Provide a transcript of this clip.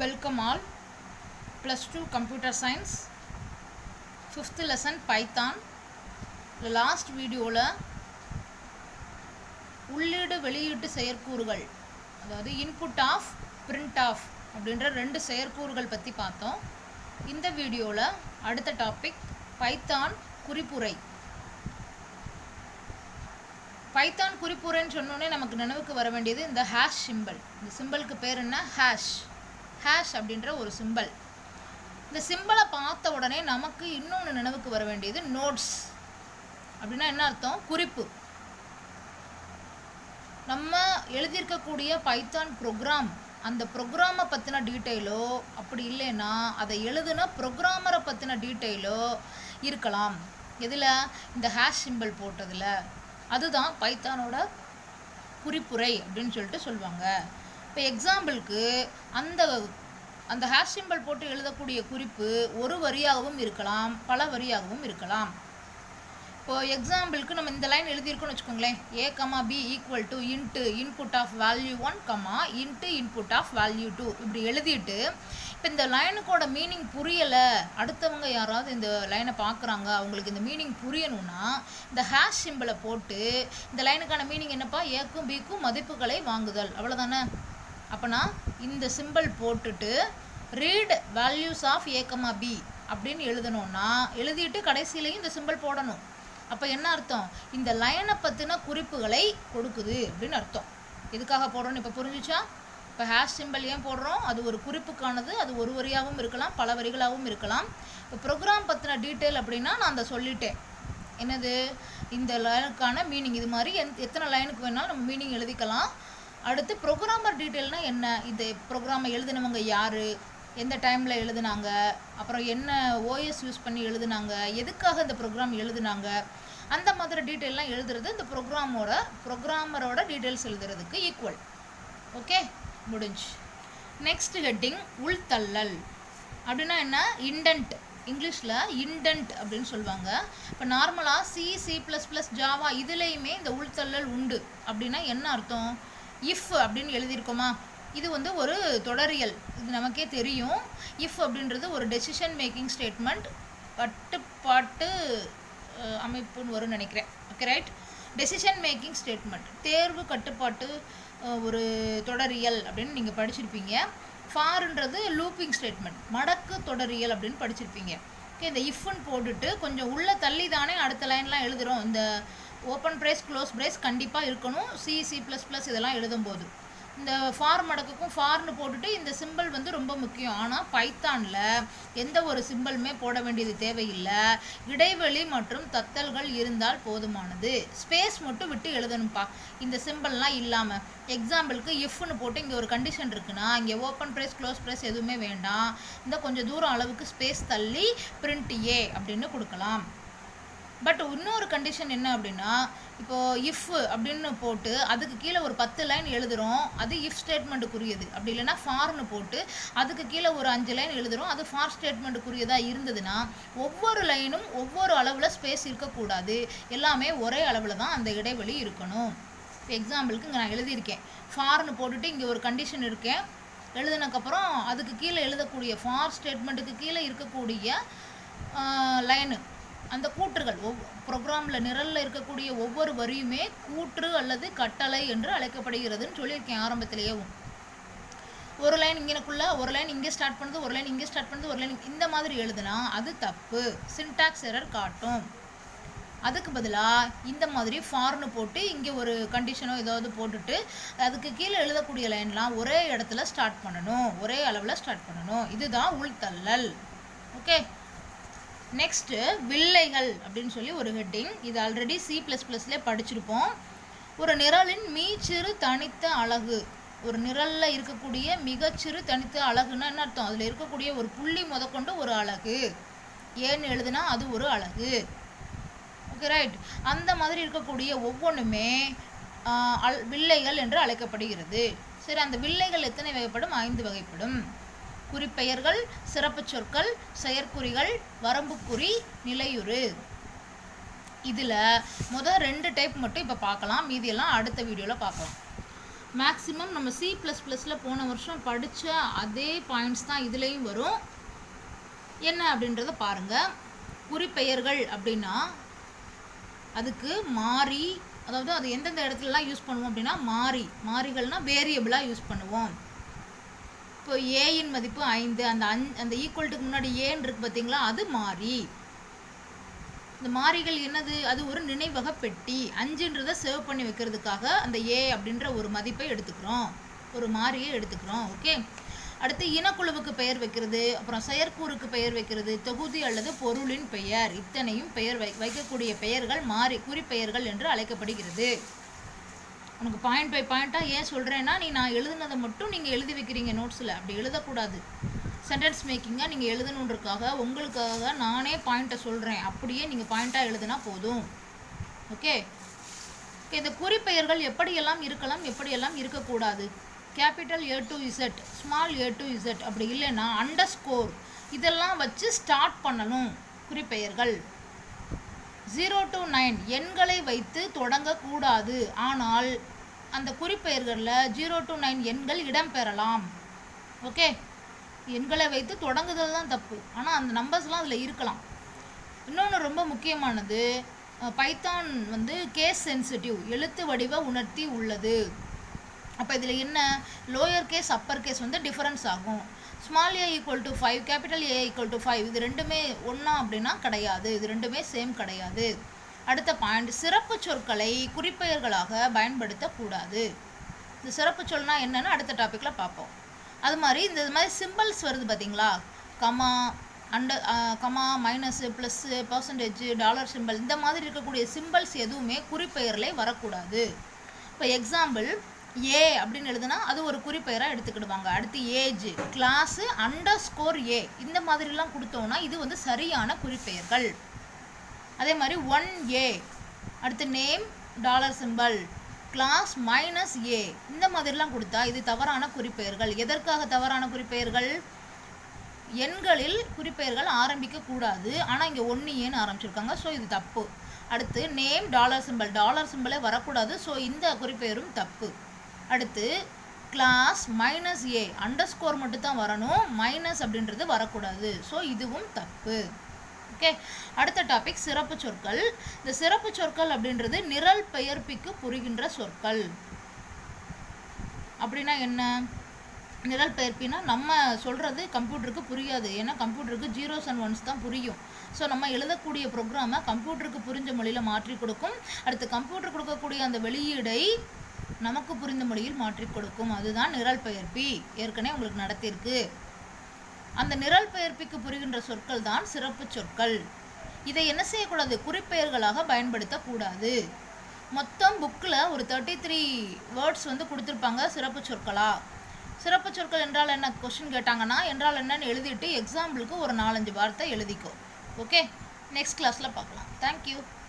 Welcome all. Plus 2 Computer Science 5th lesson Python. The last video la உள்ளீடு வெளியீட்டு செயற்கூறுகள் அதாவது input of print of அப்படின்ற ரெண்டு செயற்கூறுகள் பற்றி பார்த்தோம். இந்த வீடியோவில் அடுத்த டாபிக் பைத்தான் குறிப்புரை. பைத்தான் குறிப்புரைன்னு சொன்னோன்னே நமக்கு நினைவுக்கு வர வேண்டியது இந்த ஹேஷ் சிம்பிள். இந்த சிம்பிளுக்கு பேர் என்ன? ஹேஷ் அப்படின்ற ஒரு சிம்பிள். இந்த சிம்பிளை பார்த்த உடனே நமக்கு இன்னொன்று நினைவுக்கு வர வேண்டியது நோட்ஸ். அப்படின்னா என்ன அர்த்தம்? குறிப்பு. நம்ம எழுதியிருக்கக்கூடிய பைத்தான் ப்ரோக்ராம், அந்த ப்ரோக்ராமை பற்றின டீட்டெயிலோ அப்படி இல்லைன்னா அதை எழுதுன ப்ரோக்ராமரை பற்றின டீட்டெயிலோ இருக்கலாம். எதில்? இந்த ஹேஷ் சிம்பிள் போட்டதில். அதுதான் பைத்தானோட குறிப்புரை அப்படின்னு சொல்லிட்டு சொல்லுவாங்க. இப்போ எக்ஸாம்பிளுக்கு அந்த ஹேஷ் சிம்பிள் போட்டு எழுதக்கூடிய குறிப்பு ஒரு வரியாகவும் இருக்கலாம், பல வரியாகவும் இருக்கலாம். இப்போது எக்ஸாம்பிளுக்கு நம்ம இந்த லைன் எழுதியிருக்கோன்னு வச்சுக்கோங்களேன். a, b equal to into input of value 1, into input of value 2 இப்படி எழுதிட்டு, இப்போ இந்த லைனுக்கோட மீனிங் புரியலை, அடுத்தவங்க யாராவது இந்த லைனை பார்க்குறாங்க, அவங்களுக்கு இந்த மீனிங் புரியணும்னா இந்த ஹேஷ் சிம்பிளை போட்டு இந்த லைனுக்கான மீனிங் என்னப்பா? ஏக்கும் பிக்கும் மதிப்புகளை வாங்குதல், அவ்வளோதானே. அப்போனா இந்த சிம்பிள் போட்டுட்டு read values of a, b அப்படின்னு எழுதணும்னா எழுதிட்டு கடைசியிலையும் இந்த சிம்பிள் போடணும். அப்போ என்ன அர்த்தம்? இந்த லைனை பற்றின குறிப்புகளை கொடுக்குது அப்படின்னு அர்த்தம். எதுக்காக போடுறோன்னு இப்போ புரிஞ்சிச்சா? இப்போ ஹேஷ் சிம்பிள் ஏன் போடுறோம்? அது ஒரு குறிப்புக்கானது. அது ஒரு வரியாகவும் இருக்கலாம், பல வரிகளாகவும் இருக்கலாம். இப்போ ப்ரோக்ராம் பற்றின டீட்டெயில் அப்படின்னா நான் அந்த சொல்லிட்டேன். என்னது? இந்த லைனுக்கான மீனிங் இது மாதிரி எத்தனை லைனுக்கு வேணாலும் நம்ம மீனிங் எழுதிக்கலாம். அடுத்து ப்ரோக்ராமர் டீட்டெயில்னால் என்ன? இது ப்ரோக்ராமை எழுதினவங்க யார், எந்த டைமில் எழுதுனாங்க, அப்புறம் என்ன ஓஎஸ் யூஸ் பண்ணி எழுதுனாங்க, எதுக்காக இந்த ப்ரோக்ராம் எழுதுனாங்க, அந்த மாதிரி டீட்டெயிலெலாம் எழுதுறது இந்த ப்ரோக்ராமரோட டீட்டெயில்ஸ் எழுதுறதுக்கு ஈக்குவல். ஓகே, முடிஞ்சு. நெக்ஸ்ட் ஹெட்டிங் உள்தள்ளல். அப்படின்னா என்ன? இண்டென்ட். இங்கிலீஷில் இண்டென்ட் அப்படின்னு சொல்லுவாங்க. இப்போ நார்மலாக C++, ஜாவா இதுலேயுமே இந்த உள்தள்ளல் உண்டு. அப்படின்னா என்ன அர்த்தம்? இஃப் அப்படின்னு எழுதியிருக்கோமா, இது வந்து ஒரு தொடரியல், இது நமக்கே தெரியும். இஃப் அப்படின்றது ஒரு டெசிஷன் மேக்கிங் ஸ்டேட்மெண்ட், கட்டுப்பாட்டு அமைப்புன்னு வரும்னு நினைக்கிறேன். Okay, right. Decision making statement, தேர்வு கட்டுப்பாட்டு ஒரு தொடரியல் அப்படின்னு நீங்கள் படிச்சிருப்பீங்க. ஃபார்ன்றது லூப்பிங் ஸ்டேட்மெண்ட், மடக்கு தொடரியல் அப்படின்னு படிச்சிருப்பீங்க. ஓகே, இந்த இஃப்னு போட்டுட்டு கொஞ்சம் உள்ளே தள்ளி தானே அடுத்த லைன்லாம் எழுதுகிறோம். இந்த ஓப்பன் ப்ரேஸ் க்ளோஸ் ப்ரேஸ் கண்டிப்பாக இருக்கணும் C++ இதெல்லாம் எழுதும்போது. இந்த ஃபார் மடக்குக்கும் ஃபார்னு போட்டுட்டு இந்த சிம்பிள் வந்து ரொம்ப முக்கியம். ஆனால் பைத்தானில் எந்த ஒரு சிம்பிளுமே போட வேண்டியது தேவையில்லை. இடைவெளி மற்றும் தத்தல்கள் இருந்தால் போதுமானது. ஸ்பேஸ் மட்டும் விட்டு எழுதணும்ப்பா, இந்த சிம்பிள்லாம் இல்லாமல். எக்ஸாம்பிளுக்கு இஃப்னு போட்டு இங்கே ஒரு கண்டிஷன் இருக்குன்னா இங்கே ஓப்பன் ப்ரேஸ் க்ளோஸ் ப்ரேஸ் எதுவுமே வேண்டாம். இந்த கொஞ்சம் தூரம் அளவுக்கு ஸ்பேஸ் தள்ளி பிரிண்ட் ஏ அப்படின்னு கொடுக்கலாம். பட் இன்னொரு கண்டிஷன் என்ன அப்படின்னா, இப்போது இஃப் அப்படின்னு போட்டு அதுக்கு கீழே ஒரு 10 லைன் எழுதுகிறோம், அது இஃப் ஸ்டேட்மெண்ட்டுக்குரியது. அப்படி இல்லைன்னா ஃபார்னு போட்டு அதுக்கு கீழே ஒரு 5 லைன் எழுதுகிறோம், அது ஃபார் ஸ்டேட்மெண்ட்டுக்குரியதாக இருந்ததுன்னா ஒவ்வொரு லைனும் ஒவ்வொரு அளவில் ஸ்பேஸ் இருக்கக்கூடாது, எல்லாமே ஒரே அளவில் தான் அந்த இடைவெளி இருக்கணும். இப்போ எக்ஸாம்பிளுக்கு இங்கே நான் எழுதியிருக்கேன், ஃபார்னு போட்டுட்டு இங்கே ஒரு கண்டிஷன் இருக்கேன், எழுதினதுக்கப்புறம் அதுக்கு கீழே எழுதக்கூடிய ஃபார் ஸ்டேட்மெண்ட்டுக்கு கீழே இருக்கக்கூடிய லைனு, அந்த கூற்றுகள் ப்ரோக்ராமில் நிரலில் இருக்கக்கூடிய ஒவ்வொரு வரியுமே கூற்று அல்லது கட்டளை என்று அழைக்கப்படுகிறதுன்னு சொல்லியிருக்கேன் ஆரம்பத்திலேயேவும். ஒரு லைன் இங்கேக்குள்ளே, ஒரு லைன் இங்கே ஸ்டார்ட் பண்ணுது, ஒரு லைன் இங்கே ஸ்டார்ட் பண்ணுது, ஒரு லைன் இந்த மாதிரி எழுதுனா அது தப்பு, சின்டாக்ஸ் எரர் காட்டும். அதுக்கு பதிலாக இந்த மாதிரி ஃபார்னு போட்டு இங்கே ஒரு கண்டிஷனோ ஏதாவது போட்டுட்டு அதுக்கு கீழே எழுதக்கூடிய லைன்லாம் ஒரே இடத்துல ஸ்டார்ட் பண்ணணும், ஒரே அளவில் ஸ்டார்ட் பண்ணணும். இதுதான் உள்தள்ளல். ஓகே, நெக்ஸ்ட்டு வில்லைகள் அப்படின்னு சொல்லி ஒரு ஹெட்டிங். இது ஆல்ரெடி C++லே படிச்சிருப்போம். ஒரு நிரலின் மீச்சிறு தனித்த அலகு, ஒரு நிரலில் இருக்கக்கூடிய மிகச்சிறு தனித்த அலகுன்னா என்ன அர்த்தம்? அதில் இருக்கக்கூடிய ஒரு புள்ளி முதற்கொண்டு ஒரு அலகு, ஏன்னு எழுதுனா அது ஒரு அலகு. Okay, right. அந்த மாதிரி இருக்கக்கூடிய ஒவ்வொன்றுமே வில்லைகள் என்று அழைக்கப்படுகிறது. சரி, அந்த வில்லைகள் எத்தனை வகைப்படும்? 5 வகைப்படும். குறிப்பெயர்கள், சிறப்பு சொற்கள், செயற்குறிகள், வரம்புக்குறி, நிலையுறு. இதில் முதல் 2 டைப் மட்டும் இப்போ பார்க்கலாம், மீதியெல்லாம் அடுத்த வீடியோவில் பார்க்கலாம். மேக்ஸிமம் நம்ம C++ல் போன வருஷம் படித்த அதே பாயிண்ட்ஸ் தான் இதுலேயும் வரும். என்ன அப்படின்றத பாருங்கள். குறிப்பெயர்கள் அப்படின்னா அதுக்கு மாறி, அதாவது அது எந்தெந்த இடத்துலலாம் யூஸ் பண்ணுவோம் அப்படின்னா மாறிகள்னால் வேரியபிளாக யூஸ் பண்ணுவோம். இப்போ ஏயின் மதிப்பு 5, அந்த ஈக்குவல்ட்டுக்கு முன்னாடி ஏன்னு இருக்குது பார்த்தீங்களா, அது மாறி. இந்த மாறிகள் என்னது, அது ஒரு நினைவக பெட்டி. 5ன்றதை சேவ் பண்ணி வைக்கிறதுக்காக அந்த ஏ அப்படின்ற ஒரு மதிப்பை எடுத்துக்கிறோம், ஒரு மாறியை எடுத்துக்கிறோம். ஓகே. அடுத்து இனக்குழுவுக்கு பெயர் வைக்கிறது, அப்புறம் செயற்கூறுக்கு பெயர் வைக்கிறது, தொகுதி அல்லது பொருளின் பெயர், இத்தனையும் பெயர் வைக்கக்கூடிய பெயர்கள் குறிப்பெயர்கள் என்று அழைக்கப்படுகிறது. உனக்கு பாயிண்ட் பை பாயிண்ட்டாக ஏன் சொல்கிறேன்னா, நான் எழுதுனதை மட்டும் நீங்கள் எழுதி வைக்கிறீங்க நோட்ஸில், அப்படி எழுதக்கூடாது. சென்டென்ஸ் மேக்கிங்காக நீங்கள் எழுதணுன்றதுக்காக உங்களுக்காக நானே பாயிண்ட்டை சொல்கிறேன், அப்படியே நீங்கள் பாயிண்ட்டாக எழுதுனா போதும். ஓகே. இந்த குறிப்பெயர்கள் எப்படியெல்லாம் இருக்கலாம், எப்படியெல்லாம் இருக்கக்கூடாது. Capital A to Z, small a to Z, அப்படி இல்லைன்னா அண்டர்ஸ்கோர், இதெல்லாம் வச்சு ஸ்டார்ட் பண்ணணும் குறிப்பெயர்கள். 0 to 9 எண்களை வைத்து தொடங்கக்கூடாது. ஆனால் அந்த குறிப்பெயர்களில் 0 to 9 எண்கள் இடம்பெறலாம். ஓகே. எண்களை வைத்து தொடங்குதல் தான் தப்பு, ஆனால் அந்த நம்பர்ஸ்லாம் அதில் இருக்கலாம். இன்னொன்று ரொம்ப முக்கியமானது, பைத்தான் கேஸ் சென்சிட்டிவ், எழுத்து வடிவ உணர்த்தி உள்ளது. அப்போ இதில் என்ன, lower case upper case difference ஆகும். ஸ்மால் a = 5, கேபிட்டல் A = 5, இது ரெண்டுமே ஒன்றா அப்படின்னா கிடையாது, இது ரெண்டுமே சேம் கிடையாது. அடுத்த பாயிண்ட், சிறப்பு சொற்களை குறிப்பெயர்களாக பயன்படுத்தக்கூடாது. இந்த சிறப்பு சொல்னால் என்னென்னு அடுத்த டாப்பிக்கில் பார்ப்போம். அது மாதிரி இந்த மாதிரி சிம்பிள்ஸ் வருது பார்த்தீங்களா, comma, comma, minus, plus, percentage, dollar simple, இந்த மாதிரி இருக்கக்கூடிய சிம்பிள்ஸ் எதுவுமே குறிப்பெயரில் வரக்கூடாது. இப்போ எக்ஸாம்பிள் ஏ அப்படின்னு எழுதுனா அது ஒரு குறிப்பெயராக எடுத்துக்கிடுவாங்க. அடுத்து ஏஜ், கிளாஸு, _A, இந்த மாதிரிலாம் கொடுத்தோன்னா இது சரியான குறிப்பெயர்கள். அதே மாதிரி 1A, அடுத்து name, dollar simple, class -A, இந்த மாதிரிலாம் கொடுத்தா இது தவறான குறிப்பெயர்கள். எதற்காக தவறான குறிப்பெயர்கள், எண்களில் குறிப்பெயர்கள் ஆரம்பிக்கக்கூடாது, ஆனால் இங்கே 1Aன்னு ஆரம்பிச்சிருக்காங்க, ஸோ இது தப்பு. அடுத்து நேம், டாலர் சிம்பிளே வரக்கூடாது, ஸோ இந்த குறிப்பெயரும் தப்பு. அடுத்து கிளாஸ் -A, அண்டர்ஸ்கோர் மட்டும்தான் வரணும், மைனஸ் அப்படின்றது வரக்கூடாது, ஸோ இதுவும் தப்பு. ஓகே. அடுத்த டாபிக் சிறப்பு சொற்கள். இந்த சிறப்பு சொற்கள் அப்படின்றது நிரல் பெயர்ப்பிக்கு புரிகின்ற சொற்கள். அப்படின்னா என்ன, நிரல் பெயர்ப்பினா நம்ம சொல்கிறது கம்ப்யூட்டருக்கு புரியாது, ஏன்னா கம்ப்யூட்டருக்கு 0s and 1s தான் புரியும். ஸோ நம்ம எழுதக்கூடிய ப்ரோக்ராமை கம்ப்யூட்டருக்கு புரிஞ்ச மொழியில் மாற்றி கொடுக்கும். அடுத்து கம்ப்யூட்டர் கொடுக்கக்கூடிய அந்த வெளியீடை நமக்கு புரிந்த மொழியில் மாற்றி கொடுக்கும். அதுதான் நிரல் பெயர்ப்பி, ஏற்கனவே உங்களுக்கு நடத்தியிருக்கு. அந்த நிரல் பெயர்ப்பிக்கு புரிகின்ற சொற்கள் தான் சிறப்பு சொற்கள். இதை என்ன செய்யக்கூடாது, குறிப்பெயர்களாக பயன்படுத்தக்கூடாது. மொத்தம் புக்கில் ஒரு 33 வேர்ட்ஸ் கொடுத்துருப்பாங்க சிறப்பு சொற்களா. சிறப்பு சொற்கள் என்றால் என்ன கொஸ்டின் கேட்டாங்கன்னா என்றால் என்னன்னு எழுதிட்டு எக்ஸாம்பிளுக்கு ஒரு 4-5 வார்த்தை எழுதிக்கோ. ஓகே. நெக்ஸ்ட் கிளாஸில் பார்க்கலாம். தேங்க்யூ.